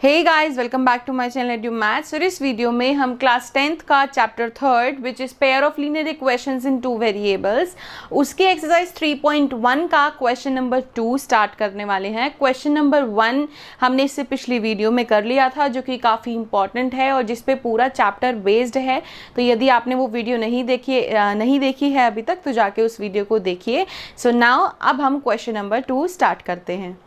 Hey guys, welcome back to my channel edu maths. और इस video में हम क्लास 10th का chapter 3 which is pair of linear equations in two variables, उसके exercise 3.1 का question number 2 start करने वाले हैं। क्वेश्चन नंबर 1 हमने इससे पिछली वीडियो में कर लिया था, जो कि काफ़ी इंपॉर्टेंट है और जिस पे पूरा चैप्टर बेस्ड है। तो यदि आपने वो वीडियो नहीं देखी है अभी तक, तो जाके उस वीडियो को देखिए। सो नाउ अब हम क्वेश्चन नंबर 2 स्टार्ट करते हैं।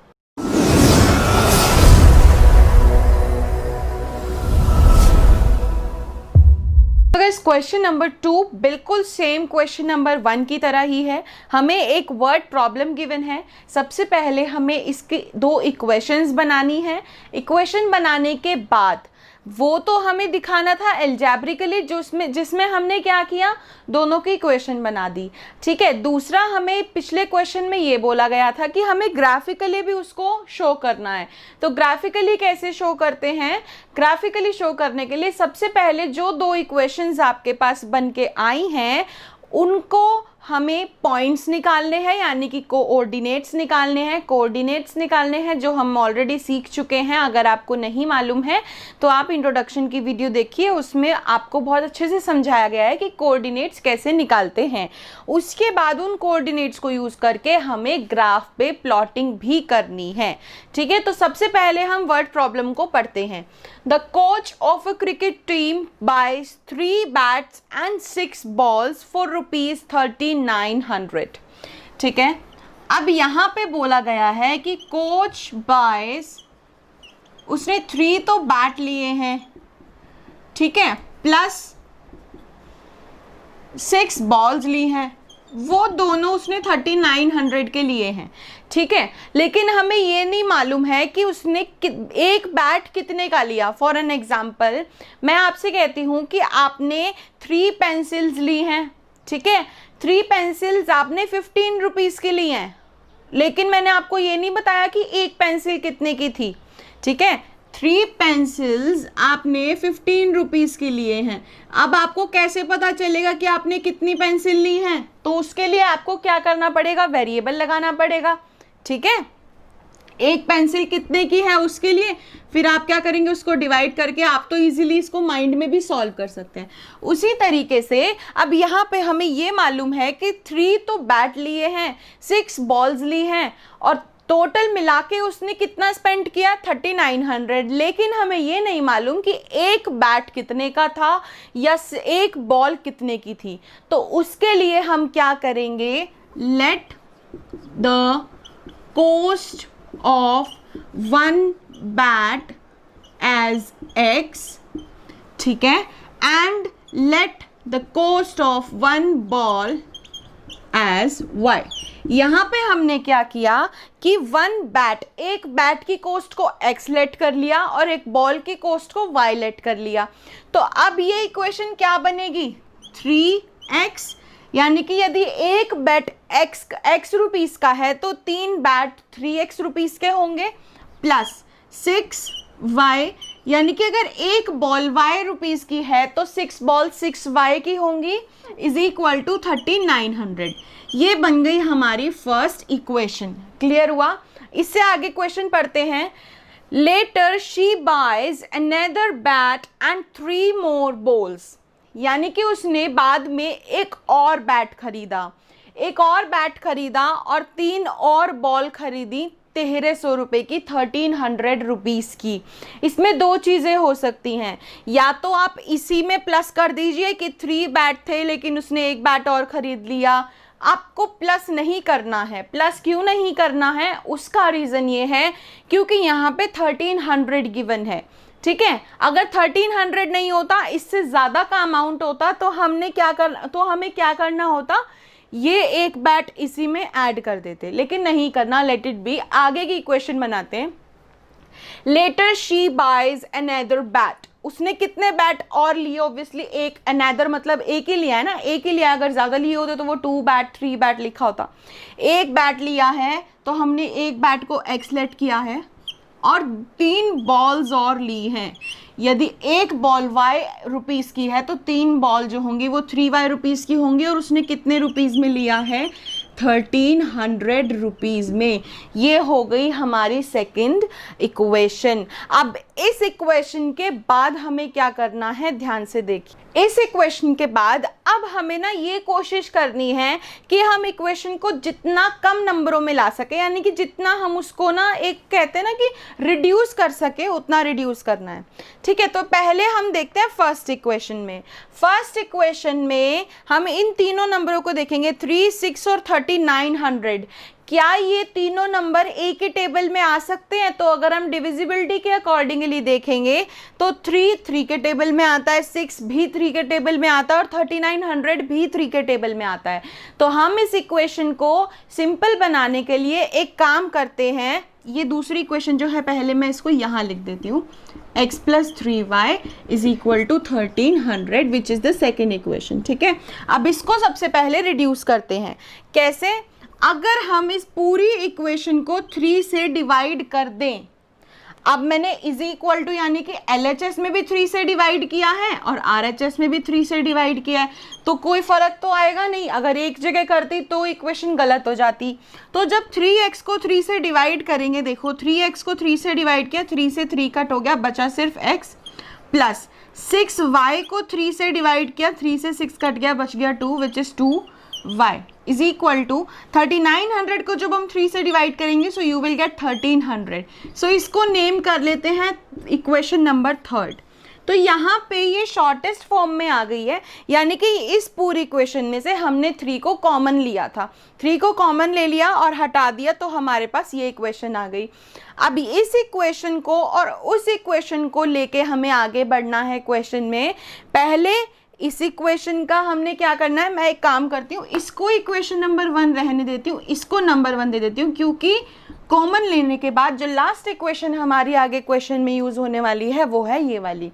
क्वेश्चन नंबर 2 बिल्कुल सेम क्वेश्चन नंबर 1 की तरह ही है। हमें एक वर्ड प्रॉब्लम गिवन है। सबसे पहले हमें इसकी दो इक्वेशंस बनानी है। इक्वेशन बनाने के बाद वो तो हमें दिखाना था एल्जेब्रिकली, जिसमें हमने क्या किया, दोनों की इक्वेशन बना दी। ठीक है। दूसरा, हमें पिछले क्वेश्चन में ये बोला गया था कि हमें ग्राफिकली भी उसको शो करना है। तो ग्राफिकली कैसे शो करते हैं? ग्राफिकली शो करने के लिए सबसे पहले जो दो इक्वेशंस आपके पास बन के आई हैं उनको हमें पॉइंट्स निकालने हैं, यानी कि कोऑर्डिनेट्स निकालने हैं। कोऑर्डिनेट्स निकालने हैं जो हम ऑलरेडी सीख चुके हैं। अगर आपको नहीं मालूम है तो आप इंट्रोडक्शन की वीडियो देखिए, उसमें आपको बहुत अच्छे से समझाया गया है कि कोऑर्डिनेट्स कैसे निकालते हैं। उसके बाद उन कोऑर्डिनेट्स को यूज़ करके हमें ग्राफ पे प्लॉटिंग भी करनी है। ठीक है। तो सबसे पहले हम वर्ड प्रॉब्लम को पढ़ते हैं। The coach of a cricket team buys 3 bats and 6 balls for ₹3900। ठीक है। अब यहां पे बोला गया है कि कोच बाइज, उसने 3 तो बैट लिए हैं, ठीक है, प्लस 6 बॉल्स ली हैं, वो दोनों उसने 3900 के लिए हैं। ठीक है। लेकिन हमें ये नहीं मालूम है कि उसने एक बैट कितने का लिया। फॉर एन एग्जाम्पल, मैं आपसे कहती हूँ कि आपने 3 पेंसिल्स ली हैं। ठीक है। 3 पेंसिल्स आपने 15 रुपीज़ की ली हैं, लेकिन मैंने आपको ये नहीं बताया कि एक पेंसिल कितने की थी। ठीक है। 3 पेंसिल्स आपने 15 रुपीज़ के लिए हैं। अब आपको कैसे पता चलेगा कि आपने कितनी पेंसिल ली हैं? तो उसके लिए आपको क्या करना पड़ेगा, वेरिएबल लगाना पड़ेगा। ठीक है। एक पेंसिल कितने की है उसके लिए फिर आप क्या करेंगे, उसको डिवाइड करके आप तो इजीली इसको माइंड में भी सॉल्व कर सकते हैं। उसी तरीके से अब यहाँ पे हमें ये मालूम है कि 3 तो बैट लिए हैं, 6 बॉल्स ली हैं और टोटल मिला के उसने कितना स्पेंड किया, 3900। लेकिन हमें ये नहीं मालूम कि एक बैट कितने का था या एक बॉल कितने की थी। तो उसके लिए हम क्या करेंगे, let the cost of 1 bat as x, ठीक है, and let the cost of 1 ball as y। यहाँ पे हमने क्या किया कि 1 बैट, एक बैट की कोस्ट को x लेट कर लिया और एक बॉल की कोस्ट को y लेट कर लिया। तो अब ये इक्वेशन क्या बनेगी, 3x, यानी कि यदि एक बैट x रुपीज़ का है तो 3 बैट 3x रुपीज़ के होंगे, प्लस 6y, यानी कि अगर एक बॉल y रुपीज़ की है तो 6 बॉल 6y की होंगी, इज इक्वल टू 3900। ये बन गई हमारी फर्स्ट इक्वेशन। क्लियर हुआ? इससे आगे क्वेश्चन पढ़ते हैं। Later she buys another bat and 3 more balls, यानी कि उसने बाद में एक और बैट खरीदा, और 3 और बॉल खरीदी 1300 रुपये की, 1300 रुपीज़ की। इसमें दो चीज़ें हो सकती हैं, या तो आप इसी में प्लस कर दीजिए कि 3 बैट थे लेकिन उसने एक बैट और ख़रीद लिया। आपको प्लस नहीं करना है। प्लस क्यों नहीं करना है, उसका रीज़न ये है क्योंकि यहाँ पे 1300 गिवन है। ठीक है। अगर 1300 नहीं होता, इससे ज़्यादा का अमाउंट होता, तो हमें क्या करना होता, ये एक बैट इसी में ऐड कर देते, लेकिन नहीं करना, लेट इट बी। आगे की इक्वेशन बनाते हैं। Later she buys another bat, उसने कितने बैट और लिए, ऑब्वियसली एक, अनदर मतलब एक ही लिया है ना, एक ही लिया। अगर ज़्यादा लिए होते तो वो 2 बैट 3 बैट लिखा होता। एक बैट लिया है तो हमने एक बैट को x लेट किया है और 3 बॉल्स और ली हैं। यदि एक बॉल y रुपीज़ की है तो 3 बॉल जो होंगी वो 3y रुपीज़ की होंगी, और उसने कितने रुपीज़ में लिया है, 1300 रुपीज़ में। ये हो गई हमारी सेकंड इक्वेशन। अब इस इक्वेशन के बाद हमें क्या करना है, ध्यान से देखिए। इस इक्वेशन के बाद अब हमें ना ये कोशिश करनी है कि हम इक्वेशन को जितना कम नंबरों में ला सके, यानी कि जितना हम उसको ना एक कहते हैं ना कि रिड्यूस कर सके, उतना रिड्यूस करना है। ठीक है, तो पहले हम देखते हैं फर्स्ट इक्वेशन में। फर्स्ट इक्वेशन में हम इन तीनों नंबरों को देखेंगे, 3, 6 और 3900। क्या ये तीनों नंबर एक ही टेबल में आ सकते हैं? तो अगर हम डिविजिबिलिटी के अकॉर्डिंगली देखेंगे तो 3 के टेबल में आता है, 6 भी 3 के टेबल में आता है और 3900 भी 3 के टेबल में आता है। तो हम इस इक्वेशन को सिंपल बनाने के लिए एक काम करते हैं। ये दूसरी इक्वेशन जो है, पहले मैं इसको यहाँ लिख देती हूँ, x + 3y = 1300 which is the second equation. ठीक है, अब इसको सबसे पहले रिड्यूस करते हैं। कैसे? अगर हम इस पूरी इक्वेशन को 3 से डिवाइड कर दें, अब मैंने = यानी कि LHS में भी 3 से डिवाइड किया है और RHS में भी 3 से डिवाइड किया है, तो कोई फ़र्क तो आएगा नहीं। अगर एक जगह करती तो इक्वेशन गलत हो जाती। तो जब 3x को 3 से डिवाइड करेंगे, देखो 3x को 3 से डिवाइड किया, 3 से 3 कट हो गया, बचा सिर्फ x, प्लस 6y को 3 से डिवाइड किया, 3 से 6 कट गया, बच गया 2 विच इज़ 2y = 3900 को जब हम 3 से डिवाइड करेंगे सो यू विल गेट 1300। सो इसको नेम कर लेते हैं इक्वेशन नंबर 3। तो यहाँ पे ये शॉर्टेस्ट फॉर्म में आ गई है, यानी कि इस पूरी इक्वेशन में से हमने 3 को कॉमन लिया था, 3 को कॉमन ले लिया और हटा दिया, तो हमारे पास ये इक्वेशन आ गई। अब इस इक्वेशन को और उस इक्वेशन को लेके हमें आगे बढ़ना है क्वेश्चन में। पहले इस इक्वेशन का हमने क्या करना है, मैं एक काम करती हूँ, इसको इक्वेशन नंबर 1 रहने देती हूँ, इसको नंबर 1 दे देती हूँ, क्योंकि कॉमन लेने के बाद जो लास्ट इक्वेशन हमारी आगे क्वेश्चन में यूज़ होने वाली है वो है ये वाली।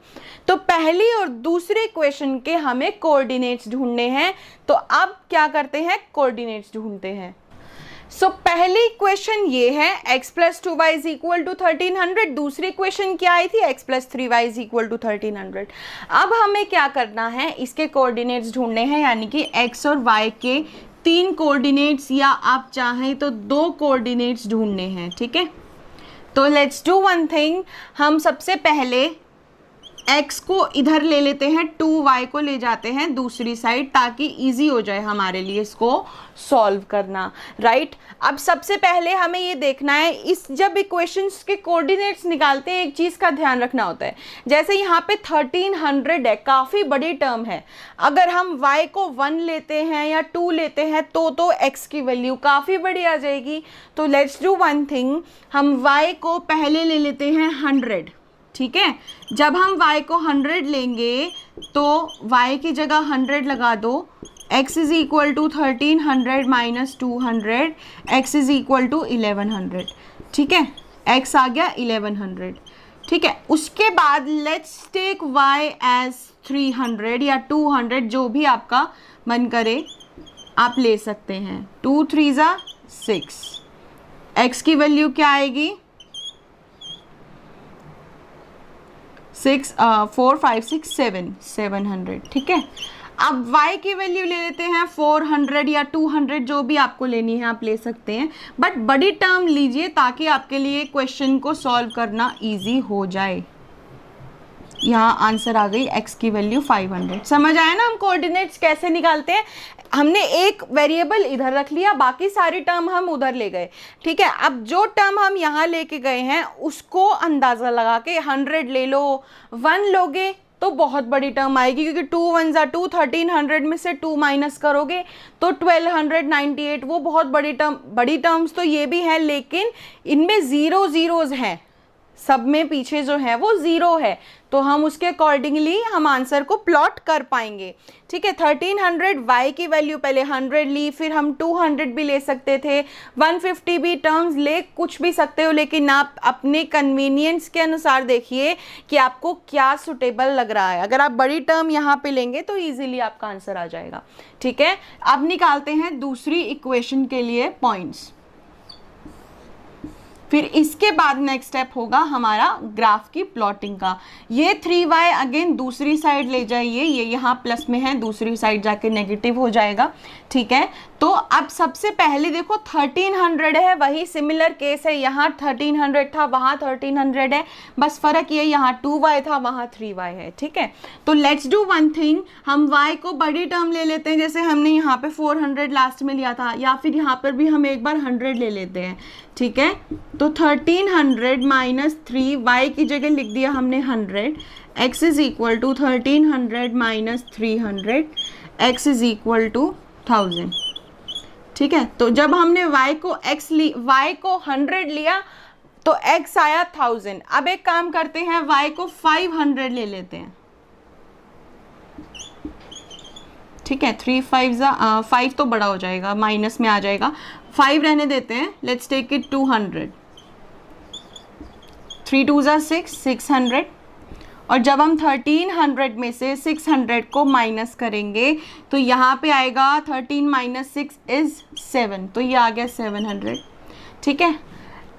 तो पहली और दूसरे इक्वेशन के हमें कोऑर्डिनेट्स ढूंढने हैं। तो अब क्या करते हैं, कोऑर्डिनेट्स ढूंढते हैं। सो पहली इक्वेशन ये है, x + 2y = 1300। दूसरी इक्वेशन क्या आई थी, x + 3y = 1300। अब हमें क्या करना है, इसके कोऑर्डिनेट्स ढूंढने हैं, यानी कि x और y के 3 कोऑर्डिनेट्स या आप चाहें तो 2 कोऑर्डिनेट्स ढूंढने हैं। ठीक है, तो लेट्स डू वन थिंग। हम सबसे पहले x को इधर ले लेते हैं, 2y को ले जाते हैं दूसरी साइड, ताकि इजी हो जाए हमारे लिए इसको सॉल्व करना, राइट। अब सबसे पहले हमें ये देखना है, इस जब इक्वेशंस के कोऑर्डिनेट्स निकालते हैं एक चीज़ का ध्यान रखना होता है। जैसे यहाँ पे 1300 है, काफ़ी बड़ी टर्म है। अगर हम y को 1 लेते हैं या 2 लेते हैं तो x की वैल्यू काफ़ी बड़ी आ जाएगी। तो लेट्स डू वन थिंग, हम y को पहले ले लेते हैं 100। ठीक है, जब हम y को 100 लेंगे तो y की जगह 100 लगा दो, x = 1300 - 200, x = 1100। ठीक है, x आ गया 1100। ठीक है, उसके बाद लेट्स टेक y एज 300 या 200, जो भी आपका मन करे आप ले सकते हैं। 2 3 = 6, x की वैल्यू क्या आएगी, 6 4 5 6 7 700। ठीक है, अब y की वैल्यू ले लेते हैं 400 या 200, जो भी आपको लेनी है आप ले सकते हैं, बट बड़ी टर्म लीजिए ताकि आपके लिए क्वेश्चन को सॉल्व करना इजी हो जाए। यहाँ आंसर आ गई, x की वैल्यू 500। समझ आया ना हम कोऑर्डिनेट्स कैसे निकालते हैं। हमने एक वेरिएबल इधर रख लिया, बाकी सारी टर्म हम उधर ले गए। ठीक है, अब जो टर्म हम यहाँ लेके गए हैं उसको अंदाज़ा लगा के 100 ले लो, 1 लोगे तो बहुत बड़ी टर्म आएगी, क्योंकि 2 1 = 2, 1300 में से 2 माइनस करोगे तो 1298। वो बहुत बड़ी टर्म्स तो ये भी है, लेकिन इनमें 0 ज़ीरोज़ हैं, सब में पीछे जो है वो 0 है, तो हम उसके अकॉर्डिंगली हम आंसर को प्लॉट कर पाएंगे। ठीक है, 1300 y की वैल्यू पहले 100 ली, फिर हम 200 भी ले सकते थे, 150 भी टर्म्स ले कुछ भी सकते हो, लेकिन आप अपने कन्वीनियंस के अनुसार देखिए कि आपको क्या सुटेबल लग रहा है। अगर आप बड़ी टर्म यहाँ पे लेंगे तो ईजिली आपका आंसर आ जाएगा। ठीक है, अब निकालते हैं दूसरी इक्वेशन के लिए पॉइंट्स। फिर इसके बाद नेक्स्ट स्टेप होगा हमारा ग्राफ की प्लॉटिंग का। ये 3y अगेन दूसरी साइड ले जाइए, ये यहाँ प्लस में है, दूसरी साइड जाके नेगेटिव हो जाएगा, ठीक है। तो अब सबसे पहले देखो 1300 है, वही सिमिलर केस है, यहाँ 1300 था वहाँ 1300 है, बस फर्क ये यहाँ 2y था वहाँ 3y है, ठीक है। तो लेट्स डू वन थिंग, हम y को बड़ी टर्म ले लेते हैं, जैसे हमने यहाँ पे 400 लास्ट में लिया था, या फिर यहाँ पर भी हम एक बार 100 ले लेते हैं, ठीक है। तो 1300 माइनस 3, y की जगह लिख दिया हमने 100, x is equal to 1300 minus 300, x is equal to 1000, ठीक है। तो जब हमने y को 100 लिया तो x आया 1000। अब एक काम करते हैं, y को 500 ले लेते हैं, ठीक है। 3 5 तो बड़ा हो जाएगा, माइनस में आ जाएगा, 5 रहने देते हैं, लेट्स टेक इट 200, 3 2 6 600। और जब हम 1300 में से 600 को माइनस करेंगे तो यहाँ पे आएगा 13 माइनस 6 इज 7, तो ये आ गया 700, ठीक है।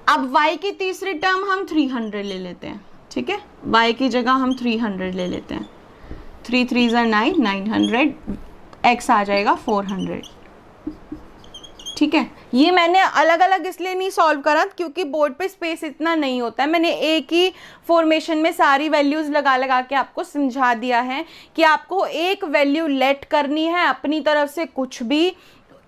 अब y की तीसरी टर्म हम 300 ले लेते हैं, ठीक है। y की जगह हम 300 ले लेते हैं, 3 3 9 900, x आ जाएगा 400, ठीक है। ये मैंने अलग अलग इसलिए नहीं सॉल्व करा क्योंकि बोर्ड पे स्पेस इतना नहीं होता है, मैंने एक ही फॉर्मेशन में सारी वैल्यूज़ लगा लगा के आपको समझा दिया है कि आपको एक वैल्यू लेट करनी है, अपनी तरफ से कुछ भी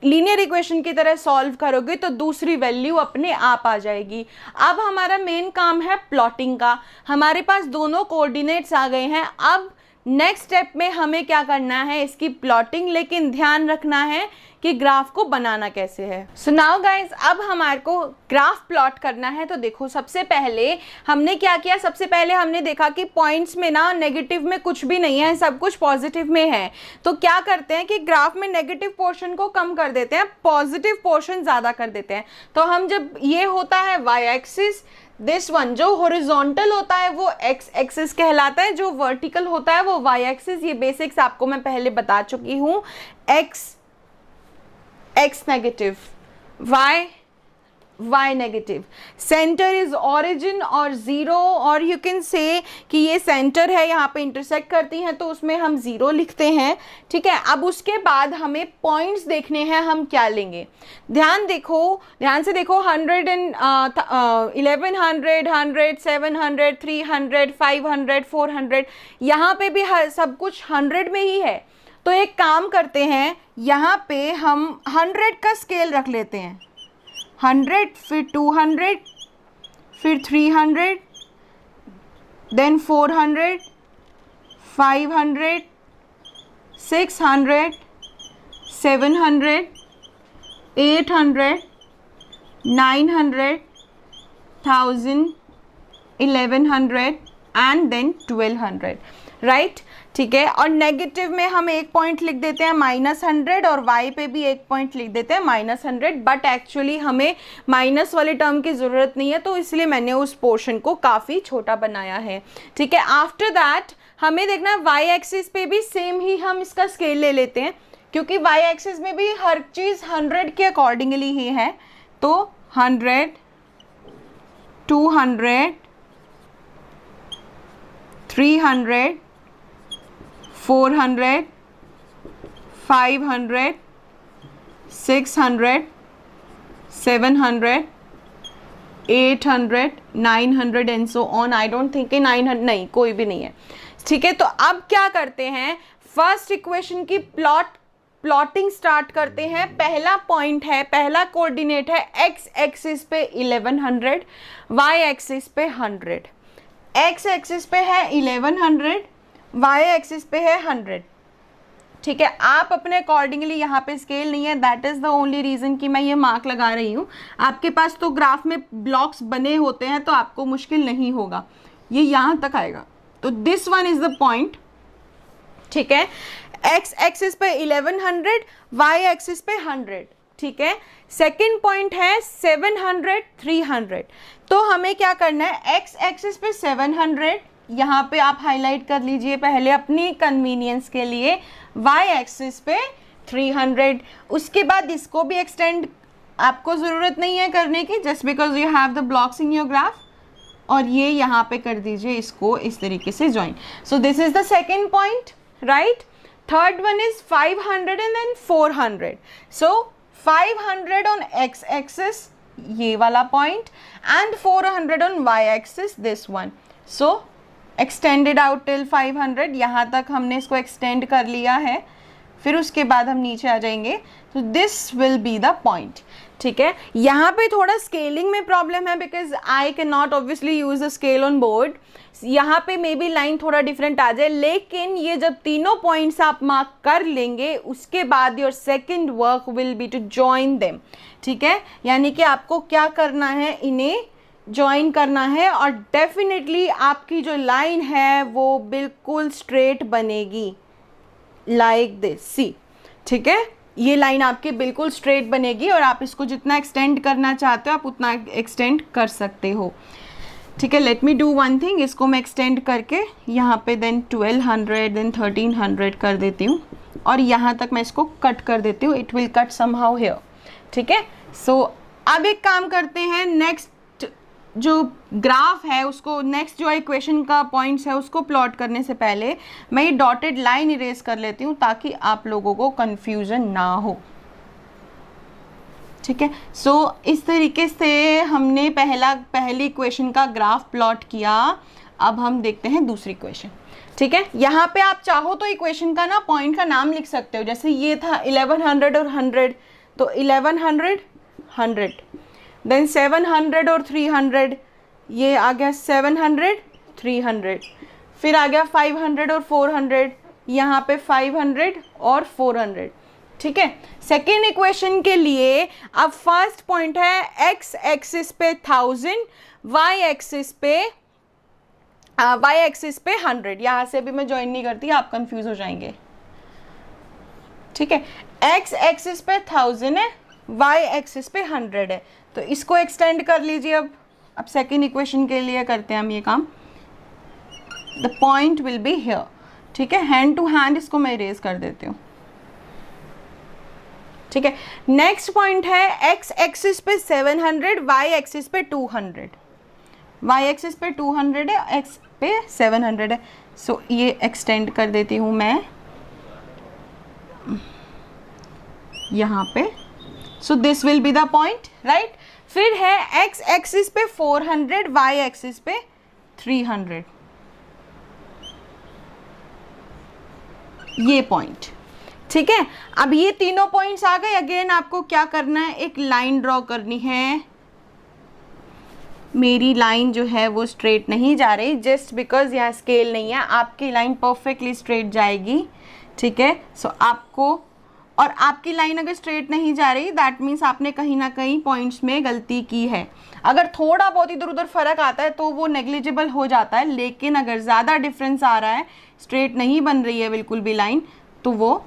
लीनियर इक्वेशन की तरह सॉल्व करोगे तो दूसरी वैल्यू अपने आप आ जाएगी। अब हमारा मेन काम है प्लॉटिंग का, हमारे पास दोनों कोऑर्डिनेट्स आ गए हैं। अब नेक्स्ट स्टेप में हमें क्या करना है, इसकी प्लॉटिंग, लेकिन ध्यान रखना है कि ग्राफ को बनाना कैसे है। सो नाउ गाइज, अब हमारे को ग्राफ प्लॉट करना है। तो देखो सबसे पहले हमने क्या किया, सबसे पहले हमने देखा कि पॉइंट्स में ना नेगेटिव में कुछ भी नहीं है, सब कुछ पॉजिटिव में है। तो क्या करते हैं कि ग्राफ में नेगेटिव पोर्शन को कम कर देते हैं, पॉजिटिव पोर्शन ज़्यादा कर देते हैं। तो हम जब ये होता है वाई एक्सिस, दिस वन जो हॉरिजॉन्टल होता है वो एक्स एक्सिस कहलाता है, जो वर्टिकल होता है वो वाई एक्सिस। ये बेसिक्स आपको मैं पहले बता चुकी हूँ। X negative, y negative, centre is origin और ज़ीरो, और यू कैन से कि ये सेंटर है, यहाँ पे इंटरसेक्ट करती हैं तो उसमें हम ज़ीरो लिखते हैं, ठीक है। अब उसके बाद हमें पॉइंट्स देखने हैं, हम क्या लेंगे, ध्यान से देखो 100 एंड 1100 100 700 300 500 400, यहाँ पे भी सब कुछ 100 में ही है। तो एक काम करते हैं, यहाँ पे हम 100 का स्केल रख लेते हैं, 100, फिर 200, फिर 300, देन 400, 500, 600, 700, 800, 900, 1000, 1100 एंड देन 1200, राइट, ठीक है। और नेगेटिव में हम एक पॉइंट लिख देते हैं -100, और y पे भी एक पॉइंट लिख देते हैं -100, बट एक्चुअली हमें माइनस वाले टर्म की ज़रूरत नहीं है, तो इसलिए मैंने उस पोर्शन को काफ़ी छोटा बनाया है, ठीक है। आफ्टर दैट हमें देखना है y एक्सिस पे भी सेम ही हम इसका स्केल ले लेते हैं, क्योंकि y एक्सिस में भी हर चीज़ 100 के अकॉर्डिंगली ही है। तो 100, 200, 300, 400, 500, 600, 700, 800, 900 and so on. I don't think 900 नहीं, कोई भी नहीं है, ठीक है। तो अब क्या करते हैं, फर्स्ट इक्वेशन की प्लॉटिंग स्टार्ट करते हैं। पहला पॉइंट है, पहला कोऑर्डिनेट है एक्स एक्सिस पे 1100, वाई एक्सिस पे 100। एक्स एक्सिस पे है 1100, वाई एक्सिस पे है 100, ठीक है। आप अपने अकॉर्डिंगली, यहाँ पे स्केल नहीं है, that is the only reason कि मैं ये मार्क लगा रही हूँ। आपके पास तो ग्राफ में ब्लॉक्स बने होते हैं तो आपको मुश्किल नहीं होगा, ये यहाँ तक आएगा। तो this one is the point, ठीक है। एक्स एक्सिस पे 1100, वाई एक्सिस पे 100, ठीक है। सेकेंड पॉइंट है 700, 300। तो हमें क्या करना है, एक्स एक्सिस पे 700, यहाँ पे आप हाईलाइट कर लीजिए पहले अपनी कन्वीनियंस के लिए, वाई एक्सिस पे 300। उसके बाद इसको भी एक्सटेंड आपको ज़रूरत नहीं है करने की, just because you have the blocks in your graph. और ये यहाँ पे कर दीजिए इसको इस तरीके से join. So this is the second point, right. Third one is 500 and then 400। सो 500 ऑन एक्स एक्सिस, ये वाला point, and 400 on Y axis, this one. So extended out till 500, यहाँ तक हमने इसको एक्सटेंड कर लिया है। फिर उसके बाद हम नीचे आ जाएंगे, तो this will be the point, ठीक है। यहाँ पे थोड़ा स्केलिंग में प्रॉब्लम है because I can not obviously use the scale on board. यहाँ पे मे बी लाइन थोड़ा डिफरेंट आ जाए, लेकिन ये जब तीनों पॉइंट्स आप मार्क कर लेंगे उसके बाद your second work will be to join them, ठीक है। यानी कि आपको क्या करना है, इन्हें ज्वाइन करना है, और डेफिनेटली आपकी जो लाइन है वो बिल्कुल स्ट्रेट बनेगी, लाइक दिस, सी, ठीक है। ये लाइन आपकी बिल्कुल स्ट्रेट बनेगी और आप इसको जितना एक्सटेंड करना चाहते हो आप उतना एक्सटेंड कर सकते हो, ठीक है। Let me do one thing, इसको मैं एक्सटेंड करके यहाँ पे देन 1200 देन 1300 कर देती हूँ, और यहाँ तक मैं इसको कट कर देती हूँ। It will cut somehow here, ठीक है। सो अब एक काम करते हैं, नेक्स्ट जो ग्राफ है उसको, नेक्स्ट जो इक्वेशन का पॉइंट्स है उसको प्लॉट करने से पहले मैं ये डॉटेड लाइन इरेज कर लेती हूँ ताकि आप लोगों को कंफ्यूजन ना हो, ठीक है। सो इस तरीके से हमने पहली इक्वेशन का ग्राफ प्लॉट किया। अब हम देखते हैं दूसरी इक्वेशन, ठीक है। यहाँ पे आप चाहो तो इक्वेशन का ना पॉइंट का नाम लिख सकते हो, जैसे ये था 1100 और 100, तो 1100 100, देन 700 और 300, ये आ गया 700 300, फिर आ गया 500 और 400, यहाँ पे 500 और 400, ठीक है। सेकेंड इक्वेशन के लिए अब फर्स्ट पॉइंट है एक्स एक्सिस पे 1000, वाई एक्सिस पे 100। यहाँ से भी मैं ज्वाइन नहीं करती, आप कंफ्यूज हो जाएंगे, ठीक है। एक्स एक्सिस पे 1000 है, वाई एक्सिस पे 100 है, तो इसको एक्सटेंड कर लीजिए। अब सेकेंड इक्वेशन के लिए करते हैं हम ये काम। The point will be here, ठीक है। हैंड टू हैंड इसको मैं इरेज कर देती हूँ, ठीक है। नेक्स्ट पॉइंट है एक्स एक्सिस पे 700, वाई एक्सिस पे 200। वाई एक्सिस पे 200 है, एक्स पे 700 है, सो ये एक्सटेंड कर देती हूँ मैं यहाँ पे। So this will be the point, right. फिर है एक्स एक्सिस पे 400, वाई एक्सिस पे 300, ये पॉइंट, ठीक है। अब ये तीनों पॉइंट्स आ गए। अगेन आपको क्या करना है, एक लाइन ड्रॉ करनी है। मेरी लाइन जो है वो स्ट्रेट नहीं जा रही, जस्ट बिकॉज यहाँ स्केल नहीं है। आपकी लाइन परफेक्टली स्ट्रेट जाएगी, ठीक है। सो आपको, और आपकी लाइन अगर स्ट्रेट नहीं जा रही दैट मीन्स आपने कहीं ना कहीं पॉइंट्स में गलती की है। अगर थोड़ा बहुत इधर उधर फर्क आता है तो वो नेग्लिजिबल हो जाता है, लेकिन अगर ज़्यादा डिफरेंस आ रहा है, स्ट्रेट नहीं बन रही है बिल्कुल भी लाइन, तो वो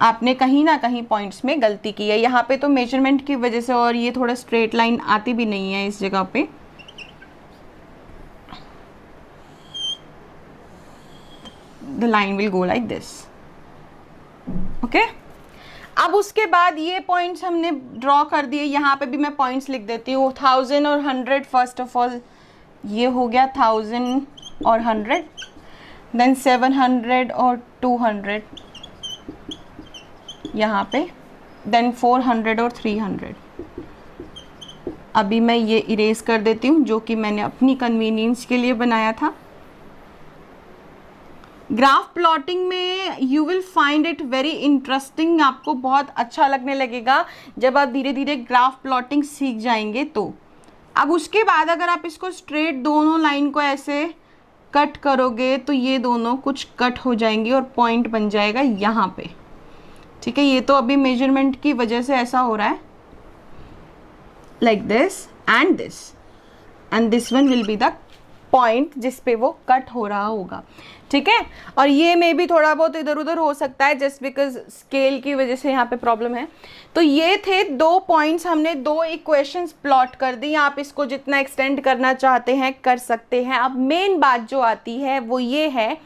आपने कहीं ना कहीं पॉइंट्स में गलती की है। यहाँ पे तो मेजरमेंट की वजह से, और ये थोड़ा स्ट्रेट लाइन आती भी नहीं है इस जगह पे, the line will go like this, okay. अब उसके बाद ये पॉइंट्स हमने ड्रॉ कर दिए, यहाँ पे भी मैं पॉइंट्स लिख देती हूँ। 1000 और 100, फर्स्ट ऑफ ऑल ये हो गया 1000 और 100, देन 700 और 200 यहाँ पे, देन 400 और 300। अभी मैं ये इरेज कर देती हूँ जो कि मैंने अपनी कन्वीनियंस के लिए बनाया था। ग्राफ प्लॉटिंग में you will find it very interesting, आपको बहुत अच्छा लगने लगेगा जब आप धीरे धीरे ग्राफ प्लॉटिंग सीख जाएंगे। तो अब उसके बाद अगर आप इसको स्ट्रेट दोनों लाइन को ऐसे कट करोगे तो ये दोनों कुछ कट हो जाएंगी और पॉइंट बन जाएगा यहाँ पे, ठीक है। ये तो अभी मेजरमेंट की वजह से ऐसा हो रहा है, like this and this, and this one will be the point जिस पे वो कट हो रहा होगा, ठीक है। और ये में भी थोड़ा बहुत इधर उधर हो सकता है जस्ट बिकॉज स्केल की वजह से यहाँ पे प्रॉब्लम है। तो ये थे दो पॉइंट्स, हमने दो इक्वेशंस प्लॉट कर दी। आप इसको जितना एक्सटेंड करना चाहते हैं कर सकते हैं। अब मेन बात जो आती है वो ये है,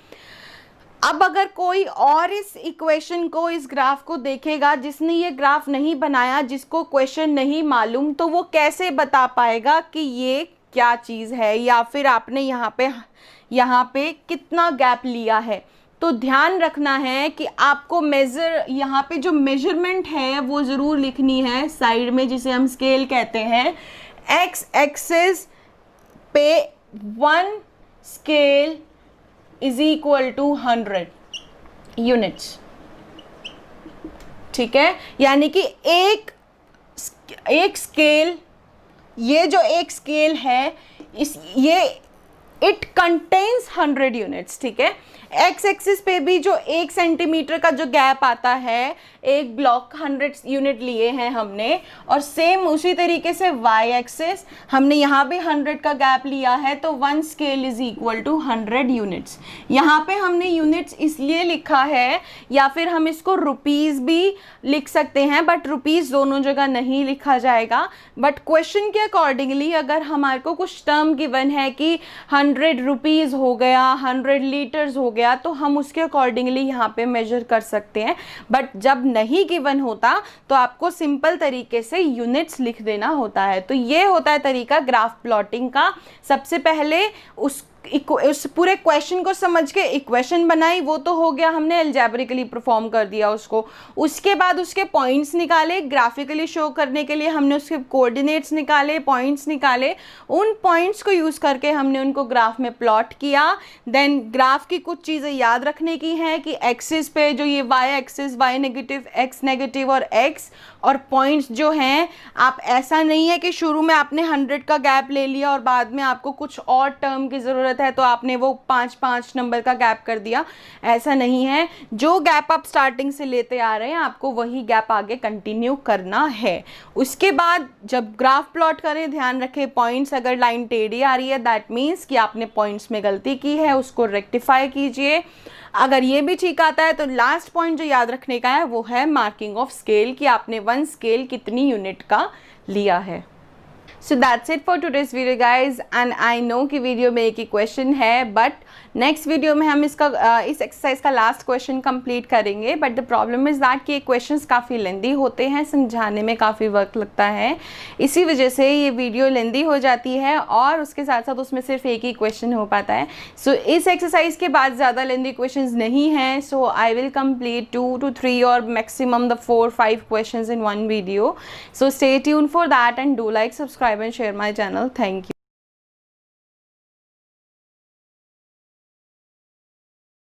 अब अगर कोई और इस इक्वेशन को, इस ग्राफ को देखेगा, जिसने ये ग्राफ नहीं बनाया, जिसको क्वेश्चन नहीं मालूम, तो वो कैसे बता पाएगा कि ये क्या चीज़ है या फिर आपने यहाँ पे कितना गैप लिया है। तो ध्यान रखना है कि आपको यहाँ पे जो मेजरमेंट है वो ज़रूर लिखनी है साइड में, जिसे हम स्केल कहते हैं। एक्स एक्सिस पे 1 scale is equal to 100 units, ठीक है। यानी कि एक स्केल, ये जो एक स्केल है, इट कंटेन्स 100 यूनिट्स, ठीक है। एक्स एक्सिस पे भी जो 1 सेंटीमीटर का जो गैप आता है, एक ब्लॉक 100 यूनिट लिए हैं हमने, और सेम उसी तरीके से वाई एक्सिस हमने यहाँ भी 100 का गैप लिया है, तो 1 scale is equal to 100 units. यहाँ पे हमने यूनिट्स इसलिए लिखा है, या फिर हम इसको रुपीज़ भी लिख सकते हैं, बट रुपीज़ दोनों जगह नहीं लिखा जाएगा। बट क्वेश्चन के अकॉर्डिंगली अगर हमारे को कुछ टर्म गिवन है कि 100 रुपीज़ हो गया, 100 लीटर्स हो गया, तो हम उसके अकॉर्डिंगली यहाँ पे मेजर कर सकते हैं। बट जब नहीं गिवन होता तो आपको सिंपल तरीके से यूनिट्स लिख देना होता है। तो ये होता है तरीका ग्राफ प्लॉटिंग का। सबसे पहले उस पूरे क्वेश्चन को समझ के इक्वेशन बनाई, वो तो हो गया, हमने अलजेब्रिकली परफॉर्म कर दिया उसको। उसके बाद उसके पॉइंट्स निकाले, ग्राफिकली शो करने के लिए हमने उसके कोऑर्डिनेट्स निकाले, पॉइंट्स निकाले, उन पॉइंट्स को यूज़ करके हमने उनको ग्राफ में प्लॉट किया। देन ग्राफ की कुछ चीज़ें याद रखने की हैं कि एक्सिस पे जो ये Y axis, Y negative, X negative और एक्स, और पॉइंट्स जो हैं, आप ऐसा नहीं है कि शुरू में आपने 100 का गैप ले लिया और बाद में आपको कुछ और टर्म की ज़रूरत है तो आपने वो 5 नंबर का गैप कर दिया, ऐसा नहीं है। जो गैप आप स्टार्टिंग से लेते आ रहे हैं आपको वही गैप आगे कंटिन्यू करना है। उसके बाद जब ग्राफ प्लॉट करें ध्यान रखें पॉइंट्स, अगर लाइन टेढ़ी आ रही है दैट मीन्स कि आपने पॉइंट्स में गलती की है, उसको रेक्टिफाई कीजिए। अगर ये भी ठीक आता है तो लास्ट पॉइंट जो याद रखने का है वो है मार्किंग ऑफ स्केल, कि आपने 1 स्केल कितनी यूनिट का लिया है। So that's it for today's video guys, and I know कि वीडियो में एक ही क्वेश्चन है, बट नेक्स्ट वीडियो में हम इस एक्सरसाइज का लास्ट क्वेश्चन कंप्लीट करेंगे। But the problem is that कि ये क्वेश्चंस काफ़ी लेंदी होते हैं, समझाने में काफ़ी वक्त लगता है, इसी वजह से ये वीडियो लेंदी हो जाती है और उसके साथ साथ उसमें सिर्फ एक ही क्वेश्चन हो पाता है। सो इस एक्सरसाइज के बाद ज़्यादा लेंदी क्वेश्चंस नहीं हैं, सो आई विल कंप्लीट 2 to 3 और maximum the 4-5 questions in one video. So stay tuned for that and do like, subscribe and share my channel. Thank you.